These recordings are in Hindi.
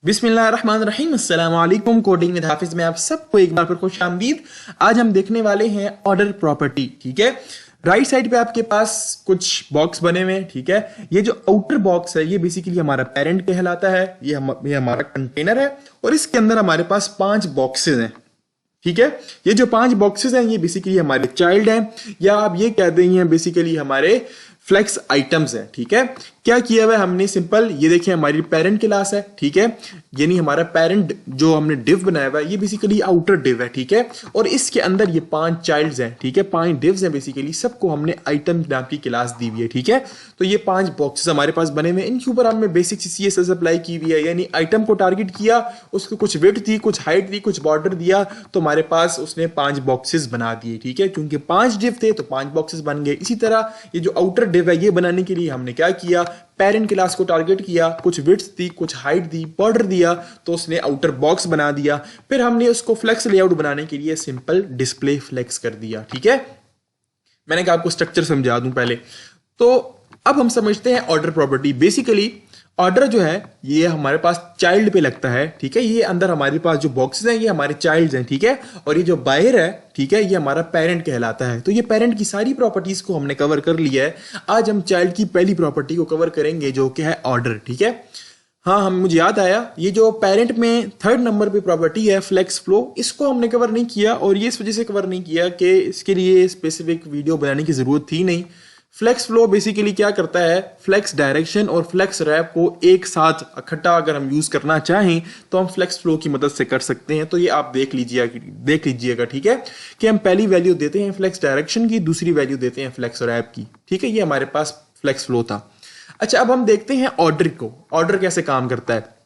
बिस्मिल्लाहिर्रहमानिर्रहीम अस्सलाम वालेकुम। कोडिंग विद हाफिज में आप सबको एक बार फिर खुश आमदीद। आज हम देखने वाले हैं ऑर्डर प्रॉपर्टी। ठीक है, राइट साइड पे आपके पास कुछ बॉक्स बने हुए हैं। ठीक है, ये जो आउटर बॉक्स है ये बेसिकली हमारा पेरेंट कहलाता है। ये हमारा कंटेनर है और इसके अंदर हमारे पास 5 बॉक्सेस हैं। ठीक है, ये जो 5 बॉक्सेस हैं ये बेसिकली हमारे चाइल्ड हैं, या आप ये कह देंगे हैं बेसिकली हमारे फ्लेक्स आइटम्स है। ठीक है, क्या किया हुआ है हमने, सिंपल ये देखिए हमारी पेरेंट क्लास है। ठीक है, यानी हमारा पेरेंट जो हमने डिव बनाया हुआ है ये बेसिकली आउटर डिव है। ठीक है, और इसके अंदर ये 5 चाइल्ड्स हैं। ठीक है, 5 डिव्स हैं बेसिकली, सबको हमने आइटम नाम की क्लास दी हुई है। ठीक है, तो ये 5 बॉक्सेस हमारे पास बने हुए हैं। इनके ऊपर हमने बेसिक सीएसएस अप्लाई की हुई है, यानी आइटम को टारगेट किया, उसको कुछ विड्थ दी, कुछ हाइट दी, कुछ बॉर्डर दिया, तो हमारे पास उसने 5 बॉक्सेस बना दिए। ठीक है, क्योंकि 5 डिव थे तो 5 बॉक्सेस बन गए। इसी तरह ये जो आउटर डिव है ये बनाने के लिए हमने क्या किया, पेरेंट क्लास को टारगेट किया, कुछ विड्थ दी, कुछ हाइट दी, बॉर्डर दिया, तो उसने आउटर बॉक्स बना दिया। फिर हमने उसको फ्लेक्स लेआउट बनाने के लिए सिंपल डिस्प्ले फ्लेक्स कर दिया। ठीक है, मैंने कहा आपको स्ट्रक्चर समझा दूं पहले। तो अब हम समझते हैं ऑर्डर प्रॉपर्टी। बेसिकली ऑर्डर जो है ये हमारे पास चाइल्ड पे लगता है। ठीक है, ये अंदर हमारे पास जो बॉक्सेस हैं ये हमारे चाइल्ड हैं। ठीक है, और ये जो बाहर है, ठीक है, ये हमारा पेरेंट कहलाता है। तो ये पेरेंट की सारी प्रॉपर्टीज को हमने कवर कर लिया है। आज हम चाइल्ड की पहली प्रॉपर्टी को कवर करेंगे जो कि है ऑर्डर। ठीक है, हाँ, हम मुझे याद आया, ये जो पेरेंट में 3rd नंबर पे प्रॉपर्टी है फ्लेक्स फ्लो, इसको हमने कवर नहीं किया, और ये इस वजह से कवर नहीं किया कि इसके लिए स्पेसिफिक वीडियो बनाने की जरूरत थी नहीं। फ्लेक्स फ्लो बेसिकली क्या करता है, फ्लेक्स डायरेक्शन और फ्लेक्स रैप को एक साथ इकट्ठा अगर हम यूज करना चाहें तो हम फ्लेक्स फ्लो की मदद से कर सकते हैं। तो ये आप देख लीजिएगा। ठीक है, कि हम पहली वैल्यू देते हैं फ्लेक्स डायरेक्शन की, दूसरी वैल्यू देते हैं फ्लेक्स रैप की। ठीक है, ये हमारे पास फ्लेक्स फ्लो था। अच्छा, अब हम देखते हैं ऑर्डर को। ऑर्डर कैसे काम करता है।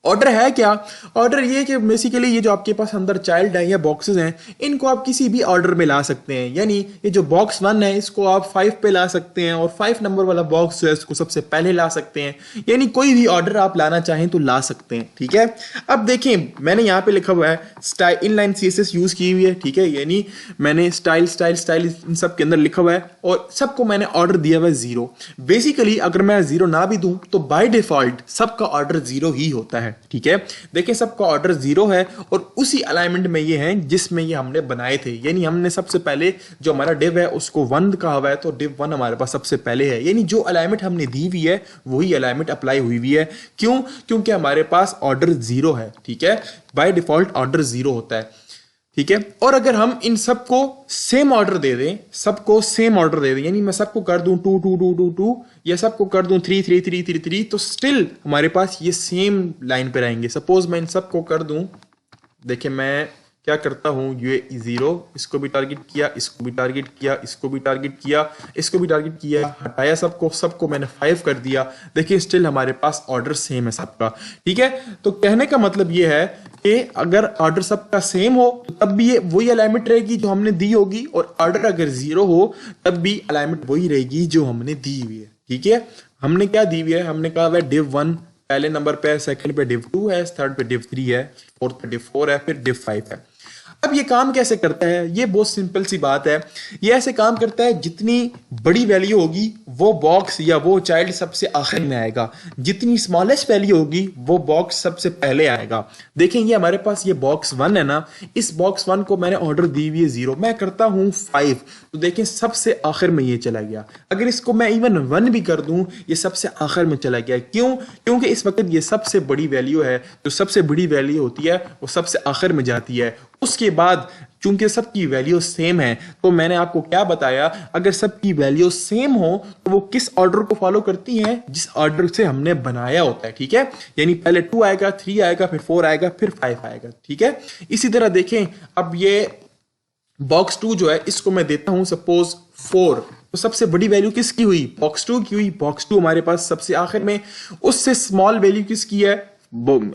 ऑर्डर है क्या, ऑर्डर ये कि बेसिकली ये जो आपके पास अंदर चाइल्ड है या बॉक्सेस हैं, इनको आप किसी भी ऑर्डर में ला सकते हैं। यानी ये जो बॉक्स 1 है इसको आप 5 पे ला सकते हैं, और 5 नंबर वाला बॉक्स है इसको सबसे पहले ला सकते हैं। यानी कोई भी ऑर्डर आप लाना चाहें तो ला सकते हैं। ठीक है, अब देखें मैंने यहाँ पे लिखा हुआ है स्टाइल, इनलाइन सीएसएस यूज की हुई है। ठीक है, यानी मैंने स्टाइल स्टाइल स्टाइल इन सब के अंदर लिखा हुआ है, और सबको मैंने ऑर्डर दिया हुआ है 0। बेसिकली अगर मैं 0 ना भी दूं तो बाय डिफॉल्ट सबका ऑर्डर 0 ही होता है। ठीक है, देखिए सबका ऑर्डर 0 है, और उसी अलाइनमेंट में ये है जिसमें ये हमने बनाए थे। यानी हमने सबसे पहले जो हमारा डिव है उसको 1 कहा हुआ है, तो डिव 1 हमारे पास सबसे पहले है। यानी जो अलाइनमेंट हमने दी हुई है वही अलाइनमेंट अप्लाई हुई हुई है। क्यों, क्योंकि हमारे पास ऑर्डर 0 है। ठीक है, बाय डिफॉल्ट ऑर्डर 0 होता है। ठीक है, और अगर हम इन सबको सेम ऑर्डर दे दें, सबको सेम ऑर्डर दे दें, यानी मैं सबको कर दूं 2 2 2 2 2, या सबको कर दूं 3 3 3 3 3, तो स्टिल हमारे पास ये सेम लाइन पे रहेंगे। सपोज मैं इन सबको कर दूं, देखिए मैं क्या करता हूं, ये 0, इसको भी टारगेट किया, इसको भी टारगेट किया, इसको भी टारगेट किया, इसको भी टारगेट किया, हटाया सबको मैंने 5 कर दिया। देखिए स्टिल हमारे पास ऑर्डर सेम है सबका। ठीक है, तो कहने का मतलब ये है कि अगर ऑर्डर सबका सेम हो तो तब भी ये वही अलाइनमेंट रहेगी जो हमने दी होगी, और ऑर्डर अगर 0 हो तब भी अलाइनमेंट वही रहेगी जो हमने दी हुई है। ठीक है, हमने क्या दी हुई है, हमने कहा है डिव 1 पहले नंबर पे है, सेकंड पे डिव 2 है, थर्ड पे डिव 3 है, फोर्थ पे डिव 4 है, फिर डिव 5 है। अब ये काम कैसे करता है, ये बहुत सिंपल सी बात है। ये ऐसे काम करता है, जितनी बड़ी वैल्यू होगी वो बॉक्स या वो चाइल्ड सबसे आखिर में आएगा, जितनी स्मॉलेस्ट वैल्यू होगी वो बॉक्स सबसे पहले आएगा। देखें ये हमारे पास ये बॉक्स 1 है ना, इस बॉक्स 1 को मैंने ऑर्डर दी हुई है 0, मैं करता हूं 5, तो देखें सबसे आखिर में ये चला गया। अगर इसको मैं इवन 1 भी कर दूं ये सबसे आखिर में चला गया। क्यों, क्योंकि इस वक्त ये सबसे बड़ी वैल्यू है, जो सबसे बड़ी वैल्यू होती है वो सबसे आखिर में जाती है। उसके बाद चूंकि सबकी वैल्यू सेम है, तो मैंने आपको क्या बताया, अगर सबकी वैल्यू सेम हो तो वो किस ऑर्डर को फॉलो करती हैं, जिस ऑर्डर से हमने बनाया होता है। ठीक है, यानी पहले 2 आएगा, 3 आएगा, फिर 4 आएगा, फिर 5 आएगा। ठीक है, इसी तरह देखें अब ये बॉक्स 2 जो है इसको मैं देता हूं सपोज 4, तो सबसे बड़ी वैल्यू किसकी हुई, बॉक्स 2 की हुई। बॉक्स 2 हमारे पास सबसे आखिर में, उससे स्मॉल वैल्यू किसकी है,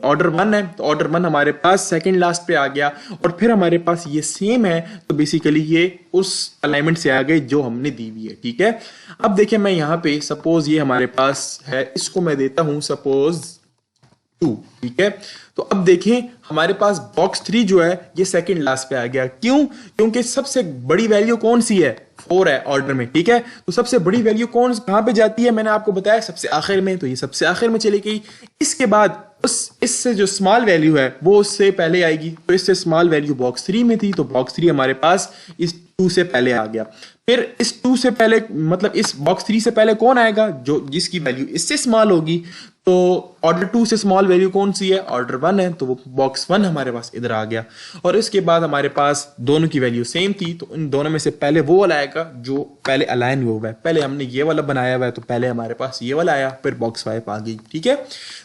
ऑर्डर 1 है, तो ऑर्डर 1 हमारे पास सेकंड लास्ट पे आ गया, और फिर हमारे पास ये सेम है, तो बेसिकली ये उस अलाइनमेंट से आ गए जो हमने दी हुई है। ठीक है, अब देखिए मैं यहाँ पे सपोज ये हमारे पास है, इसको मैं देता हूं सपोज 2। ठीक है, तो अब देखें हमारे पास बॉक्स 3 जो है ये सेकंड लास्ट पे आ गया। क्यों, क्योंकि सबसे बड़ी वैल्यू कौन सी है, 4 है ऑर्डर में। ठीक है, तो सबसे बड़ी वैल्यू कहां पे जाती है, मैंने आपको बताया सबसे आखिर में, तो ये सबसे आखिर में चली गई। इसके बाद इससे जो स्मॉल वैल्यू है वो उससे पहले आएगी, तो इससे स्मॉल वैल्यू बॉक्स 3 में थी, तो बॉक्स 3 हमारे पास इस 2 से पहले आ गया। फिर इस 2 से पहले मतलब इस बॉक्स 3 से पहले कौन आएगा, जो जिसकी वैल्यू इससे स्मॉल होगी। तो ऑर्डर 2 से स्मॉल वैल्यू कौन सी है, ऑर्डर 1 है, तो वो बॉक्स 1 हमारे पास इधर आ गया। और इसके बाद हमारे पास दोनों की वैल्यू सेम थी, तो इन दोनों में से पहले वो वाला आएगा जो पहले अलाइन हुआ है। पहले हमने ये वाला बनाया हुआ है, तो पहले हमारे पास ये वाला आया, फिर बॉक्स 5 आ गई। ठीक है,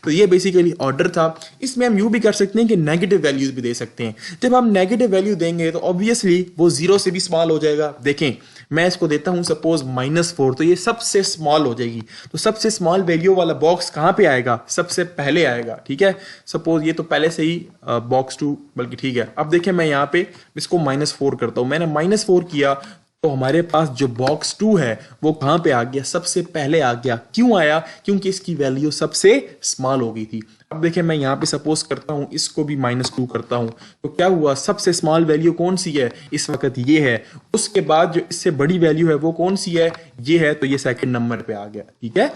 तो ये बेसिकली ऑर्डर था। इसमें हम यूं भी कर सकते हैं कि नेगेटिव वैल्यूज भी दे सकते हैं। जब हम नेगेटिव वैल्यू देंगे तो ऑब्वियसली वो 0 से भी स्मॉल हो जाएगा। देखें, मैं इसको देता हूं सपोज -4, तो ये सबसे स्मॉल हो जाएगी। तो सबसे स्मॉल वैल्यू वाला बॉक्स कहां पे आएगा, सबसे पहले आएगा। ठीक है, सपोज ये तो पहले से ही बॉक्स 2, बल्कि ठीक है, अब देखें मैं यहाँ पे इसको -4 करता हूं। मैंने -4 किया तो हमारे पास जो बॉक्स 2 है वो कहां पे आ गया, सबसे पहले आ गया। क्यों आया, क्योंकि इसकी वैल्यू सबसे स्मॉल हो गई थी। अब देखिए मैं यहां पे सपोज करता हूं, इसको भी -2 करता हूं, तो क्या हुआ, सबसे स्मॉल वैल्यू कौन सी है, इस वक्त ये है। उसके बाद जो इससे बड़ी वैल्यू है वो कौन सी है, ये है, तो ये सेकंड नंबर पे आ गया। ठीक है,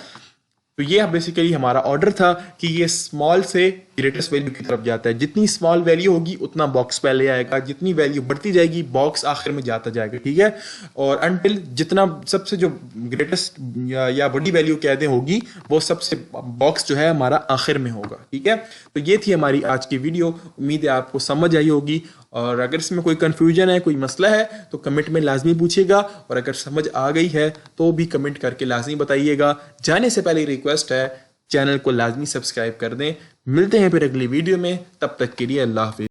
तो ये बेसिकली हमारा ऑर्डर था कि ये स्मॉल से ग्रेटेस्ट वैल्यू की तरफ जाता है। जितनी स्मॉल वैल्यू होगी उतना बॉक्स पहले आएगा, जितनी वैल्यू बढ़ती जाएगी बॉक्स आखिर में जाता जाएगा। ठीक है, और अनटिल जितना सबसे जो ग्रेटेस्ट या बड़ी वैल्यू कहते होगी वो सबसे बॉक्स जो है हमारा आखिर में होगा। ठीक है, तो ये थी हमारी आज की वीडियो। उम्मीद है आपको समझ आई होगी, और अगर इसमें कोई कंफ्यूजन है, कोई मसला है तो कमेंट में लाजमी पूछिएगा, और अगर समझ आ गई है तो भी कमेंट करके लाजमी बताइएगा। जाने से पहले रिक्वेस्ट है, चैनल को लाजमी सब्सक्राइब कर दें। मिलते हैं फिर अगली वीडियो में, तब तक के लिए अल्लाह हाफिज़।